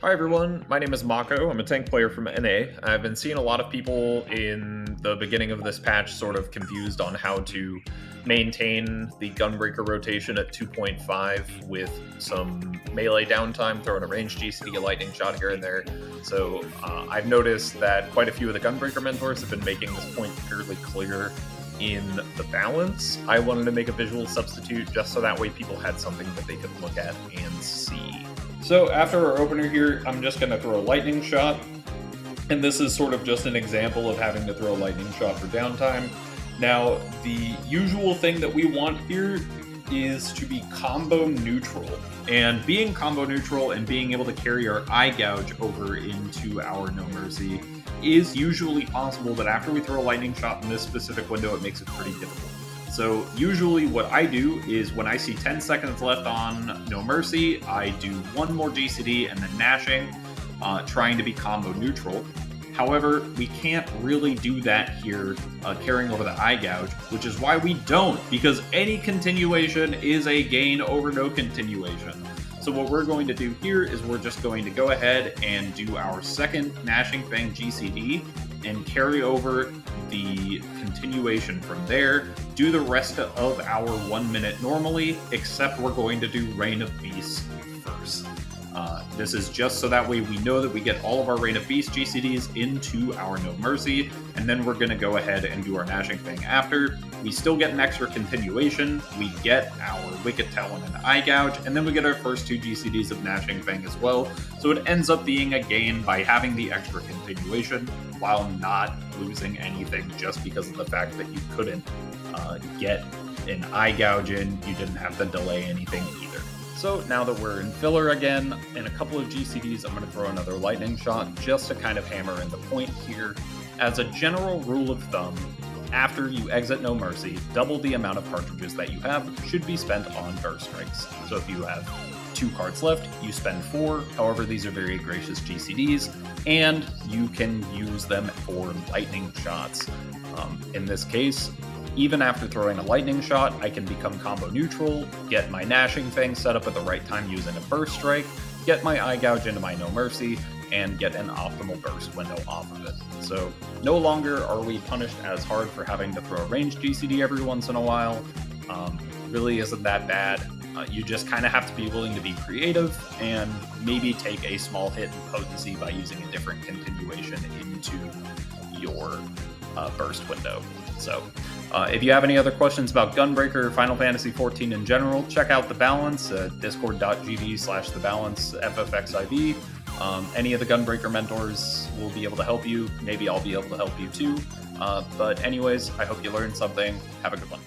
Hi everyone, my name is Mako. I'm a tank player from NA. I've been seeing a lot of people in the beginning of this patch sort of confused on how to maintain the gunbreaker rotation at 2.5 with some melee downtime, throwing a ranged GCD, a lightning shot here and there. So I've noticed that quite a few of the gunbreaker mentors have been making this point fairly clear in the balance. I wanted to make a visual substitute just so that way people had something that they could look at and see. So after our opener here, I'm just going to throw a lightning shot, and this is sort of just an example of having to throw a lightning shot for downtime. Now, the usual thing that we want here is to be combo neutral, and being combo neutral and being able to carry our eye gouge over into our No Mercy is usually possible, but after we throw a lightning shot in this specific window, it makes it pretty difficult. So usually what I do is when I see 10 seconds left on No Mercy, I do one more GCD and then gnashing, trying to be combo neutral. However, we can't really do that here, carrying over the eye gouge, which is why we don't, because any continuation is a gain over no continuation. So what we're going to do here is we're just going to go ahead and do our second Gnashing Fang GCD and carry over the continuation from there, do the rest of our 1 minute normally, except we're going to do Rain of Beasts first. This is just so that way we know that we get all of our Rain of Beast GCDs into our No Mercy, and then we're going to go ahead and do our Gnashing Fang after. We still get an extra continuation, we get our Wicked Talon and Eye Gouge, and then we get our first two GCDs of Gnashing Fang as well, so it ends up being a gain by having the extra continuation, while not losing anything just because of the fact that you couldn't get an Eye Gouge in, you didn't have to delay anything either. So now that we're in filler again, in a couple of GCDs, I'm going to throw another lightning shot just to kind of hammer in the point here. As a general rule of thumb, after you exit No Mercy, double the amount of cartridges that you have should be spent on burst strikes. So if you have 2 cards left, you spend 4. However, these are very gracious GCDs, and you can use them for lightning shots. In this case, even after throwing a lightning shot, I can become combo neutral, get my Gnashing Fang set up at the right time using a burst strike, get my eye gouge into my No Mercy, and get an optimal burst window off of it. So no longer are we punished as hard for having to throw a ranged GCD every once in a while. Really isn't that bad. You just kind of have to be willing to be creative and maybe take a small hit in potency by using a different continuation into your burst window. So if you have any other questions about Gunbreaker or Final Fantasy XIV in general, check out The Balance, discord.gg/thebalance ffxiv. Any of the Gunbreaker mentors will be able to help you. Maybe I'll be able to help you too. But anyways, I hope you learned something. Have a good one.